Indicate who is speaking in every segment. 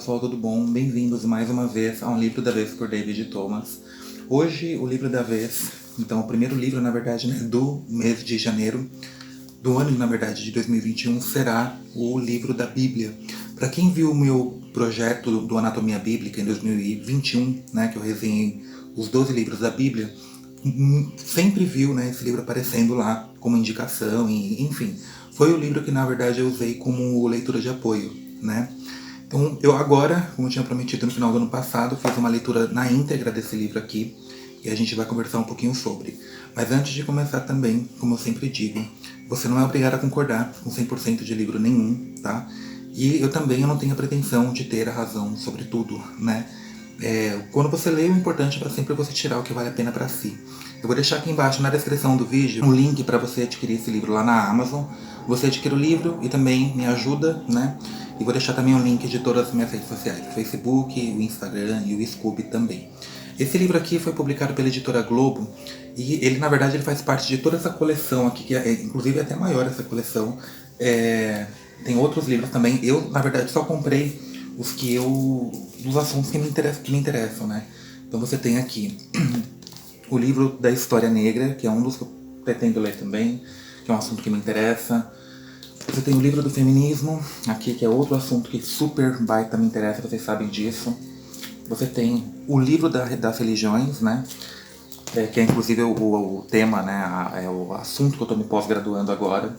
Speaker 1: pessoal, tudo bom? Bem-vindos mais uma vez a um livro da vez por David Thomas. Hoje o livro da vez, então o primeiro livro na verdade, né, do mês de janeiro, do ano na verdade de 2021, será o livro da Bíblia. Para quem viu o meu projeto do Anatomia Bíblica em 2021, né, que eu resenhei os 12 livros da Bíblia, sempre viu, né, esse livro aparecendo lá como indicação, e, enfim. Foi o livro que na verdade eu usei como leitura de apoio, né? Então, eu agora, como eu tinha prometido no final do ano passado, fiz uma leitura na íntegra desse livro aqui e a gente vai conversar um pouquinho sobre. Mas antes de começar também, como eu sempre digo, você não é obrigado a concordar com 100% de livro nenhum, tá? E eu não tenho a pretensão de ter a razão sobre tudo, né? Quando você lê, o importante é sempre você tirar o que vale a pena para si. Eu vou deixar aqui embaixo na descrição do vídeo um link para você adquirir esse livro lá na Amazon. Você adquire o livro e também me ajuda, né? E vou deixar também o link de todas as minhas redes sociais, o Facebook, o Instagram e o Scooby também. Esse livro aqui foi publicado pela editora Globo e ele, na verdade, ele faz parte de toda essa coleção aqui, que inclusive é até maior essa coleção. Tem outros livros também. Eu, na verdade, só comprei dos assuntos que me interessam, né? Então você tem aqui o livro da História Negra, que é um dos que eu pretendo ler também, que é um assunto que me interessa. Você tem o livro do feminismo, aqui, que é outro assunto que super baita me interessa, vocês sabem disso. Você tem o livro das religiões, né? Que é inclusive o tema, né? É o assunto que eu estou me pós-graduando agora.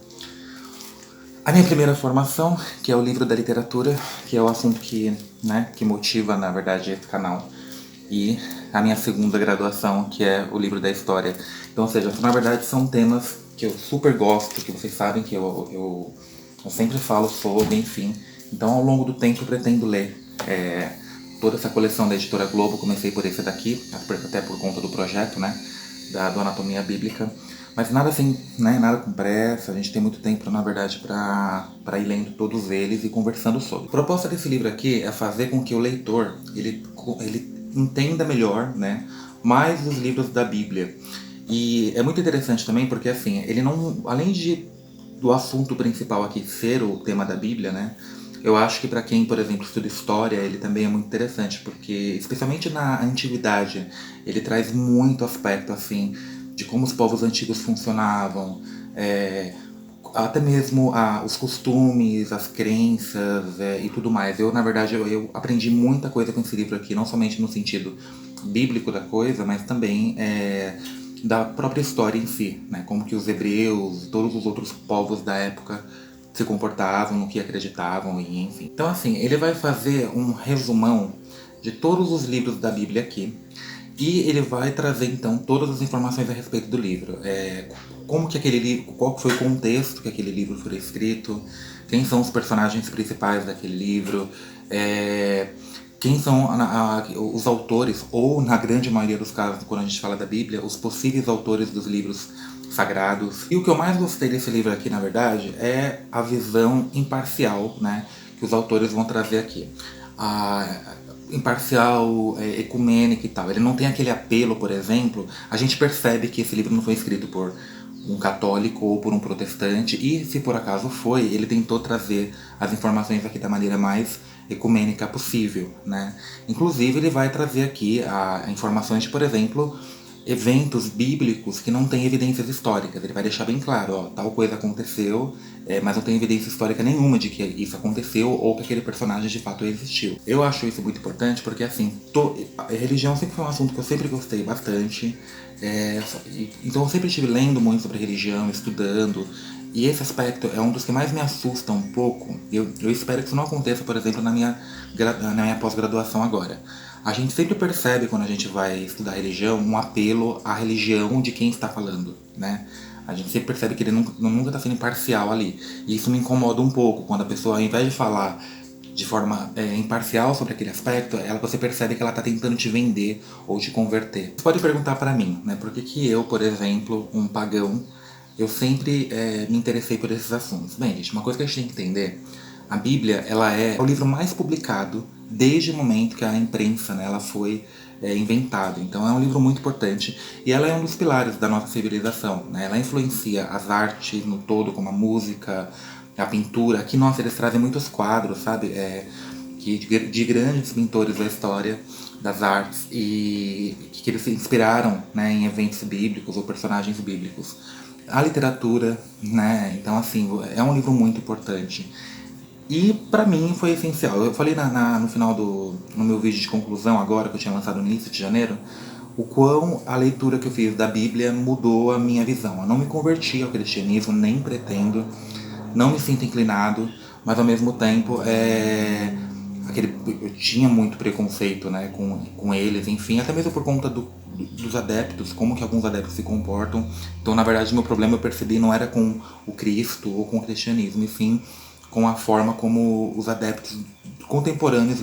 Speaker 1: A minha primeira formação, que é o livro da literatura, que é o assunto que motiva, na verdade, esse canal. E a minha segunda graduação, que é o livro da história. Então, ou seja, na verdade são temas que eu super gosto, que vocês sabem que eu sempre falo sobre, enfim. Então, ao longo do tempo, eu pretendo ler toda essa coleção da editora Globo. Comecei por esse daqui, até por conta do projeto, né, do Anatomia Bíblica. Mas nada assim, né, nada com pressa, a gente tem muito tempo, na verdade, para ir lendo todos eles e conversando sobre. A proposta desse livro aqui é fazer com que o leitor, ele entenda melhor, né, mais os livros da Bíblia. E é muito interessante também porque, assim, ele não, além do assunto principal aqui ser o tema da Bíblia, né, eu acho que para quem, por exemplo, estuda história, ele também é muito interessante, porque, especialmente na antiguidade, ele traz muito aspecto, assim, de como os povos antigos funcionavam, até mesmo os costumes, as crenças e tudo mais. Na verdade, eu aprendi muita coisa com esse livro aqui, não somente no sentido bíblico da coisa, mas também da própria história em si, né? Como que os hebreus, todos os outros povos da época se comportavam, no que acreditavam, e enfim. Então, assim, ele vai fazer um resumão de todos os livros da Bíblia aqui. E ele vai trazer então todas as informações a respeito do livro. Como que aquele livro, qual foi o contexto que aquele livro foi escrito, quem são os personagens principais daquele livro, quem são os autores, ou na grande maioria dos casos, quando a gente fala da Bíblia, os possíveis autores dos livros sagrados. E o que eu mais gostei desse livro aqui, na verdade, é a visão imparcial, né, que os autores vão trazer aqui. Imparcial, ecumênica e tal. Ele não tem aquele apelo, por exemplo. A gente percebe que esse livro não foi escrito por um católico ou por um protestante, e se por acaso foi, ele tentou trazer as informações aqui da maneira mais ecumênica possível, né? Inclusive ele vai trazer aqui informações de, por exemplo, eventos bíblicos que não têm evidências históricas. Ele vai deixar bem claro, ó, tal coisa aconteceu, mas não tem evidência histórica nenhuma de que isso aconteceu ou que aquele personagem de fato existiu. Eu acho isso muito importante porque, assim, a religião sempre foi um assunto que eu sempre gostei bastante. Então eu sempre estive lendo muito sobre religião, estudando, e esse aspecto é um dos que mais me assusta um pouco. Eu espero que isso não aconteça, por exemplo, na minha pós-graduação agora. A gente sempre percebe, quando a gente vai estudar religião, um apelo à religião de quem está falando, né? A gente sempre percebe que ele nunca está sendo imparcial ali. E isso me incomoda um pouco, quando a pessoa, ao invés de falar de forma imparcial sobre aquele aspecto, você percebe que ela está tentando te vender ou te converter. Você pode perguntar para mim, né? Por que eu, por exemplo, um pagão, eu sempre me interessei por esses assuntos? Bem, gente, uma coisa que a gente tem que entender, a Bíblia, ela é o livro mais publicado desde o momento que a imprensa, né, ela foi inventada. Então é um livro muito importante e ela é um dos pilares da nossa civilização, né? Ela influencia as artes no todo, como a música, a pintura. Aqui, nossa, eles trazem muitos quadros, sabe? de grandes pintores da história das artes e que eles se inspiraram, né, em eventos bíblicos ou personagens bíblicos. A literatura, né, então assim, é um livro muito importante. E pra mim foi essencial. Eu falei no final no meu vídeo de conclusão agora, que eu tinha lançado no início de janeiro, o quão a leitura que eu fiz da Bíblia mudou a minha visão. Eu não me converti ao cristianismo, nem pretendo, não me sinto inclinado, mas ao mesmo tempo eu tinha muito preconceito, né, com eles, enfim, até mesmo por conta dos adeptos, como que alguns adeptos se comportam. Então, na verdade, meu problema eu percebi não era com o Cristo ou com o cristianismo, enfim, com a forma como os adeptos contemporâneos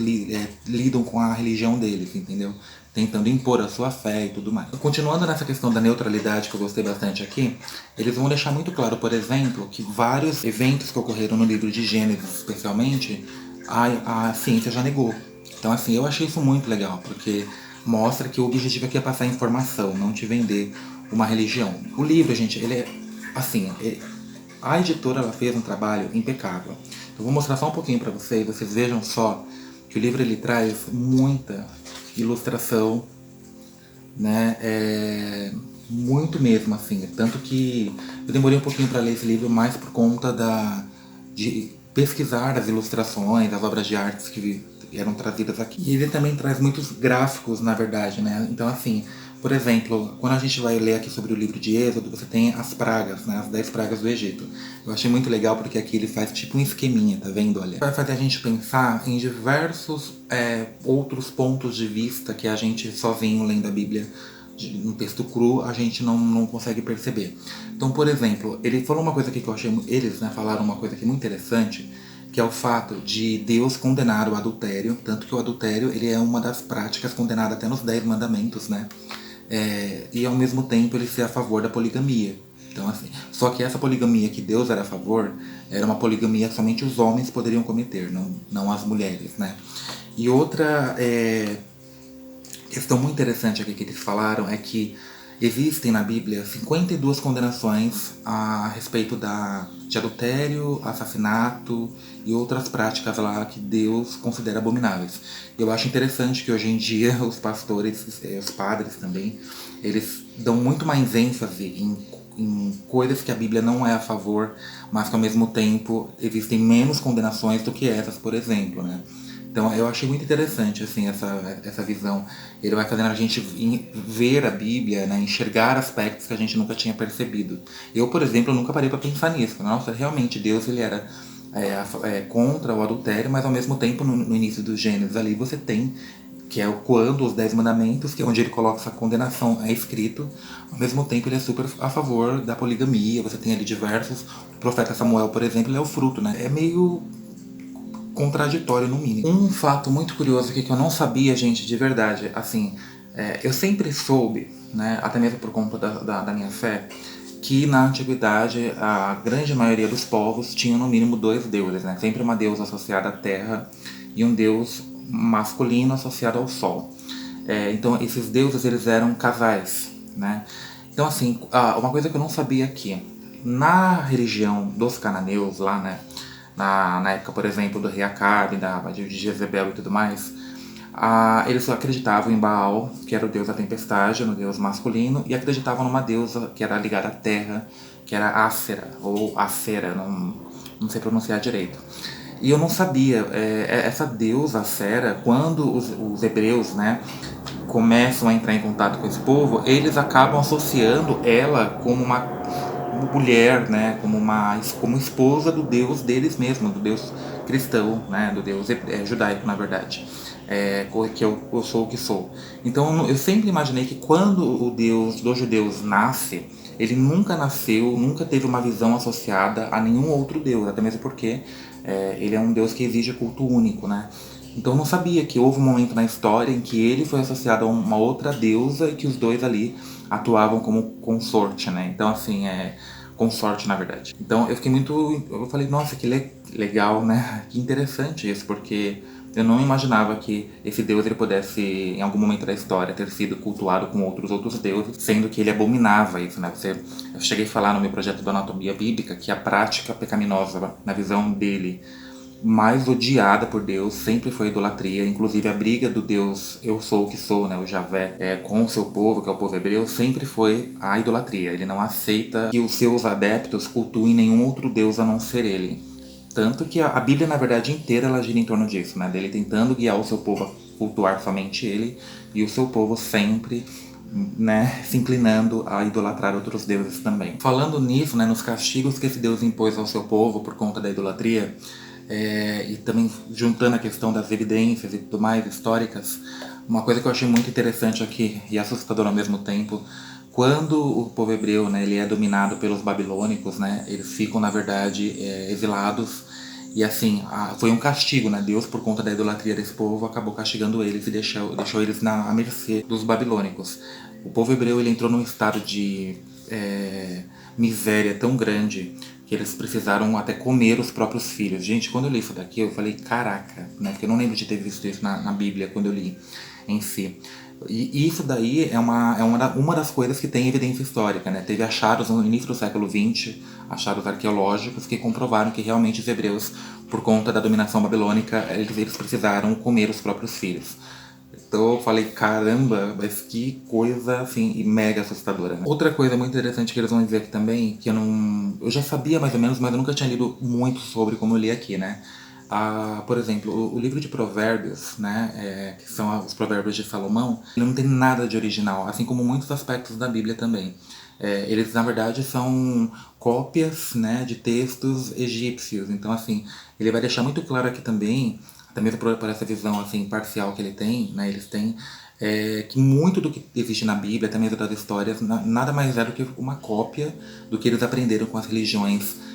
Speaker 1: lidam com a religião deles, entendeu? Tentando impor a sua fé e tudo mais. Continuando nessa questão da neutralidade, que eu gostei bastante aqui, eles vão deixar muito claro, por exemplo, que vários eventos que ocorreram no livro de Gênesis, especialmente, a ciência já negou. Então, assim, eu achei isso muito legal, porque mostra que o objetivo aqui é passar informação, não te vender uma religião. O livro, gente, ele é, assim, a editora ela fez um trabalho impecável. Eu vou mostrar só um pouquinho para vocês vejam só que o livro ele traz muita ilustração, né, muito mesmo, assim, tanto que eu demorei um pouquinho para ler esse livro mais por conta de pesquisar as ilustrações, as obras de artes que eram trazidas aqui. E ele também traz muitos gráficos, na verdade, né, então assim, por exemplo, quando a gente vai ler aqui sobre o livro de Êxodo, você tem as pragas, né, as 10 pragas do Egito. Eu achei muito legal porque aqui ele faz tipo um esqueminha, tá vendo? Olha, vai fazer a gente pensar em diversos outros pontos de vista que a gente sozinho lendo a Bíblia no texto cru a gente não consegue perceber. Então, por exemplo, ele falou uma coisa aqui que eu achei, eles, né, falaram uma coisa aqui muito interessante, que é o fato de Deus condenar o adultério, tanto que o adultério ele é uma das práticas condenadas até nos 10 mandamentos, né? E ao mesmo tempo ele ser a favor da poligamia. Então, assim, só que essa poligamia que Deus era a favor era uma poligamia que somente os homens poderiam cometer, não as mulheres, né? E outra questão muito interessante aqui que eles falaram é que existem na Bíblia 52 condenações a respeito de adultério, assassinato e outras práticas lá que Deus considera abomináveis. Eu acho interessante que hoje em dia os pastores, os padres também, eles dão muito mais ênfase em coisas que a Bíblia não é a favor, mas que ao mesmo tempo existem menos condenações do que essas, por exemplo, né? Então eu achei muito interessante assim, essa visão. Ele vai fazendo a gente ver a Bíblia, né, enxergar aspectos que a gente nunca tinha percebido. Eu, por exemplo, nunca parei para pensar nisso. Nossa, realmente Deus ele era contra o adultério, mas ao mesmo tempo no início do Gênesis ali você tem que é quando os 10 mandamentos, que é onde ele coloca essa condenação, é escrito. Ao mesmo tempo ele é super a favor da poligamia. Você tem ali diversos. O profeta Samuel, por exemplo, ele é o fruto, né? É meio contraditório no mínimo. Um fato muito curioso aqui que eu não sabia, gente, de verdade, assim, eu sempre soube, né, até mesmo por conta da minha fé, que na antiguidade a grande maioria dos povos tinha no mínimo 2 deuses, né, sempre uma deusa associada à terra e um deus masculino associado ao sol. Então esses deuses eles eram casais, né. Então assim, uma coisa que eu não sabia aqui, na religião dos cananeus lá, né, na época, por exemplo, do rei Acabe, de Jezebel e tudo mais, eles acreditavam em Baal, que era o deus da tempestade, no deus masculino, e acreditavam numa deusa que era ligada à terra, que era Ácera, ou Acera, não sei pronunciar direito. E eu não sabia, essa deusa Acera, quando os hebreus, né, começam a entrar em contato com esse povo, eles acabam associando ela como uma mulher, né, como esposa do Deus deles mesmos, do Deus cristão, né, do Deus judaico, na verdade, que eu sou o que sou. Então eu sempre imaginei que quando o Deus dos judeus nasce, ele nunca nasceu, nunca teve uma visão associada a nenhum outro Deus, até mesmo porque ele é um Deus que exige culto único, né? Então eu não sabia que houve um momento na história em que ele foi associado a uma outra deusa e que os dois ali atuavam como consorte, né? Então assim, consorte na verdade. Então eu falei, nossa, que legal, né? Que interessante isso, porque eu não imaginava que esse deus ele pudesse, em algum momento da história, ter sido cultuado com outros deuses, sendo que ele abominava isso, né? Eu cheguei a falar no meu projeto do Anatomia Bíblica que a prática pecaminosa, na visão dele, mais odiada por Deus sempre foi a idolatria. Inclusive a briga do Deus eu sou o que sou, né, o Javé, com o seu povo, que é o povo hebreu, sempre foi a idolatria. Ele não aceita que os seus adeptos cultuem nenhum outro Deus a não ser ele. Tanto que a Bíblia, na verdade, inteira ela gira em torno disso, né? Dele tentando guiar o seu povo a cultuar somente ele e o seu povo sempre, né, se inclinando a idolatrar outros deuses também. Falando nisso, né, nos castigos que esse Deus impôs ao seu povo por conta da idolatria, e também juntando a questão das evidências e tudo mais históricas, uma coisa que eu achei muito interessante aqui e assustadora ao mesmo tempo, quando o povo hebreu, né, ele é dominado pelos babilônicos, né, eles ficam na verdade exilados e assim foi um castigo, né? Deus, por conta da idolatria desse povo, acabou castigando eles e deixou eles à mercê dos babilônicos. O povo hebreu ele entrou num estado de miséria tão grande que eles precisaram até comer os próprios filhos. Gente, quando eu li isso daqui, eu falei, caraca, né? Porque eu não lembro de ter visto isso na Bíblia quando eu li em si. E isso daí é uma das coisas que tem evidência histórica, né? Teve achados no início do século XX, achados arqueológicos que comprovaram que realmente os hebreus, por conta da dominação babilônica, eles precisaram comer os próprios filhos. Então eu falei, caramba, mas que coisa assim, mega assustadora, né? Outra coisa muito interessante que eles vão dizer aqui também, que eu já sabia mais ou menos, mas eu nunca tinha lido muito sobre como eu li aqui, né? Por exemplo, o livro de Provérbios, né, que são os Provérbios de Salomão, ele não tem nada de original, assim como muitos aspectos da Bíblia também. Eles, na verdade, são cópias, né, de textos egípcios. Então, assim, ele vai deixar muito claro aqui também, até mesmo por essa visão assim, parcial que ele tem, né, eles têm, que muito do que existe na Bíblia, até mesmo das histórias, nada mais é do que uma cópia do que eles aprenderam com as religiões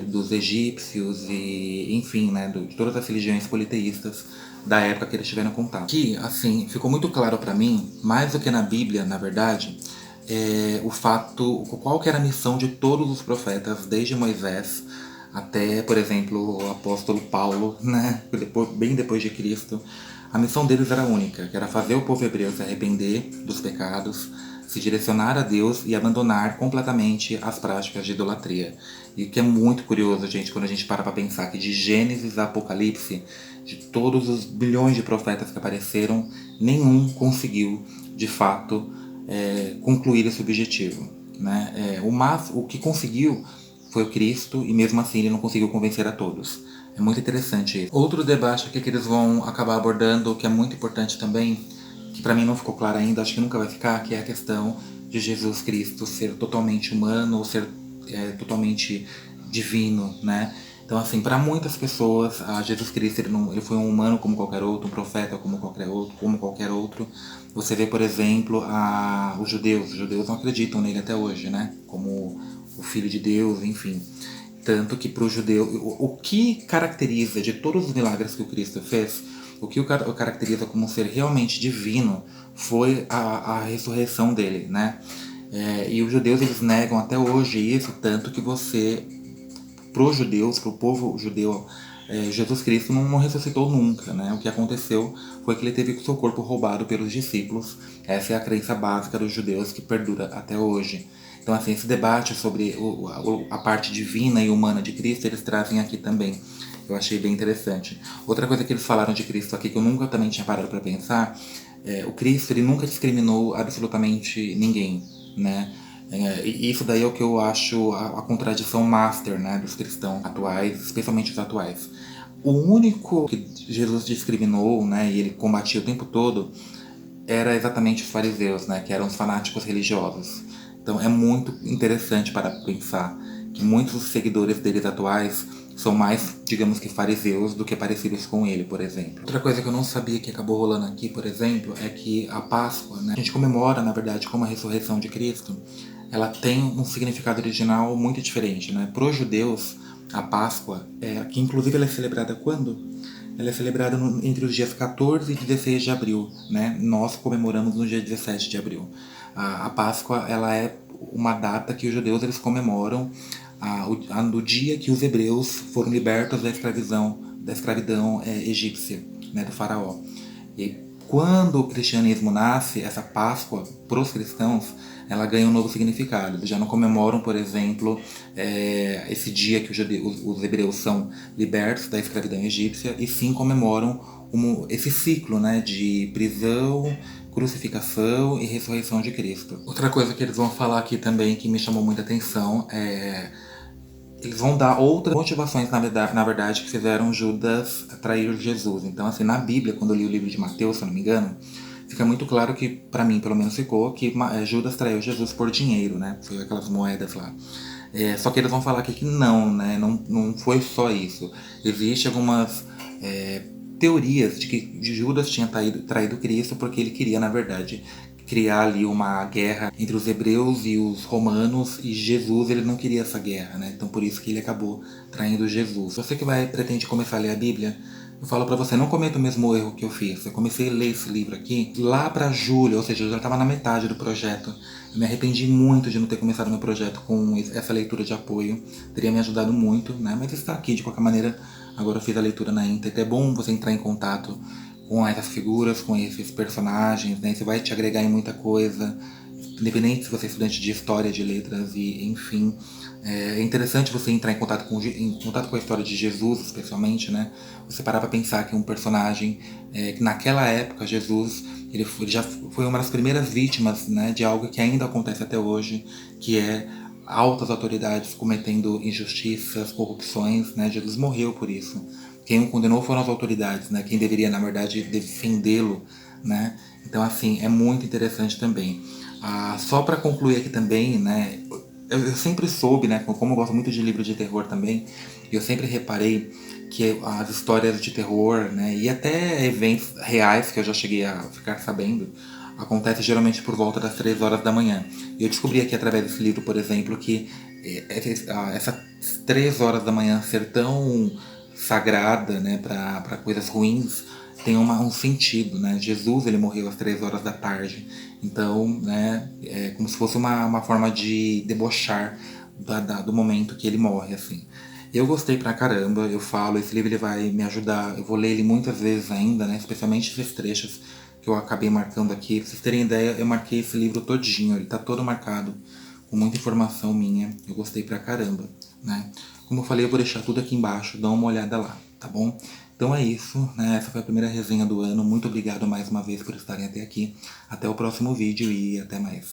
Speaker 1: dos egípcios e, enfim, né, de todas as religiões politeístas da época que eles tiveram contato. Que, assim, ficou muito claro para mim, mais do que na Bíblia, na verdade, o fato, qual que era a missão de todos os profetas, desde Moisés até, por exemplo, o apóstolo Paulo, né, bem depois de Cristo. A missão deles era única, que era fazer o povo hebreu se arrepender dos pecados, se direcionar a Deus e abandonar completamente as práticas de idolatria. E o que é muito curioso, gente, quando a gente para pensar que de Gênesis a Apocalipse, de todos os bilhões de profetas que apareceram, nenhum conseguiu, de fato, concluir esse objetivo, né? O que conseguiu foi o Cristo e mesmo assim ele não conseguiu convencer a todos. É muito interessante isso. Outro debate aqui que eles vão acabar abordando, que é muito importante também, que para mim não ficou claro ainda, acho que nunca vai ficar, que é a questão de Jesus Cristo ser totalmente humano ou ser totalmente divino, né? Então, assim, para muitas pessoas, Jesus Cristo ele foi um humano como qualquer outro, um profeta como qualquer outro. Você vê, por exemplo, os judeus não acreditam nele até hoje, né? Como o Filho de Deus, enfim. Tanto que para o judeu, o que caracteriza de todos os milagres que o Cristo fez, o que o caracteriza como um ser realmente divino foi a ressurreição dele, né? E os judeus eles negam até hoje isso, tanto que pro judeus, pro povo judeu, Jesus Cristo não ressuscitou nunca, né? O que aconteceu foi que ele teve o seu corpo roubado pelos discípulos. Essa é a crença básica dos judeus que perdura até hoje. Então, assim, esse debate sobre a parte divina e humana de Cristo, eles trazem aqui também. Eu achei bem interessante. Outra coisa que eles falaram de Cristo aqui, que eu nunca também tinha parado para pensar, o Cristo, ele nunca discriminou absolutamente ninguém, né? E isso daí é o que eu acho a contradição master, né, dos cristãos atuais, especialmente os atuais. O único que Jesus discriminou, né, e ele combatia o tempo todo, era exatamente os fariseus, né, que eram os fanáticos religiosos. Então é muito interessante para pensar que muitos dos seguidores deles atuais são mais, digamos que fariseus do que parecidos com ele, por exemplo. Outra coisa que eu não sabia que acabou rolando aqui, por exemplo, é que a Páscoa, né, a gente comemora, na verdade, como a ressurreição de Cristo, ela tem um significado original muito diferente, né? Para os judeus, a Páscoa, que inclusive ela é celebrada quando? Ela é celebrada entre os dias 14 e 16 de abril, né? Nós comemoramos no dia 17 de abril. A Páscoa, ela é uma data que os judeus eles comemoram no dia que os hebreus foram libertos da escravidão egípcia, né, do faraó. E quando o cristianismo nasce, essa Páscoa, para os cristãos, ela ganha um novo significado. Eles já não comemoram, por exemplo, esse dia que os hebreus são libertos da escravidão egípcia, e sim comemoram esse ciclo, né, de prisão, crucificação e ressurreição de Cristo. Outra coisa que eles vão falar aqui também que me chamou muita atenção eles vão dar outras motivações, na verdade, que fizeram Judas trair Jesus. Então, assim, na Bíblia, quando eu li o livro de Mateus, se eu não me engano, fica muito claro que, para mim, pelo menos ficou, que Judas traiu Jesus por dinheiro, né? Foi aquelas moedas lá. Só que eles vão falar aqui que não, né? Não foi só isso. Existem algumas teorias de que Judas tinha traído Cristo porque ele queria, na verdade, criar ali uma guerra entre os hebreus e os romanos, e Jesus, ele não queria essa guerra, né? Então por isso que ele acabou traindo Jesus. Você que pretende começar a ler a Bíblia, eu falo pra você, não cometa o mesmo erro que eu fiz. Eu comecei a ler esse livro aqui lá pra julho, ou seja, eu já estava na metade do projeto. Eu me arrependi muito de não ter começado meu projeto com essa leitura de apoio. Teria me ajudado muito, né? Mas está aqui, de qualquer maneira, agora eu fiz a leitura na íntegra. É bom você entrar em contato com essas figuras, com esses personagens, né? Isso vai te agregar em muita coisa, independente se você é estudante de história, de letras, e enfim. É interessante você entrar em contato com a história de Jesus, especialmente, né? Você parar pra pensar que um personagem, que naquela época, Jesus, ele já foi uma das primeiras vítimas, né, de algo que ainda acontece até hoje, que é altas autoridades cometendo injustiças, corrupções, né? Jesus morreu por isso. Quem o condenou foram as autoridades, né? Quem deveria, na verdade, defendê-lo, né? Então, assim, é muito interessante também. Só para concluir aqui também, né? Eu sempre soube, né? Como eu gosto muito de livro de terror também, eu sempre reparei que as histórias de terror, né? E até eventos reais que eu já cheguei a ficar sabendo, acontece geralmente por volta das 3 horas da manhã. E eu descobri aqui através desse livro, por exemplo, que essas 3 horas da manhã ser tão sagrada, né, para coisas ruins, tem um sentido, né? Jesus, ele morreu às 3 horas da tarde. Então, né, é como se fosse uma forma de debochar do momento que ele morre, assim. Eu gostei pra caramba, eu falo, esse livro ele vai me ajudar, eu vou ler ele muitas vezes ainda, né? Especialmente esses trechos que eu acabei marcando aqui. Pra vocês terem ideia, eu marquei esse livro todinho, ele tá todo marcado, com muita informação minha. Eu gostei pra caramba, né? Como eu falei, eu vou deixar tudo aqui embaixo, dá uma olhada lá, tá bom? Então é isso, né? Essa foi a primeira resenha do ano. Muito obrigado mais uma vez por estarem até aqui. Até o próximo vídeo e até mais.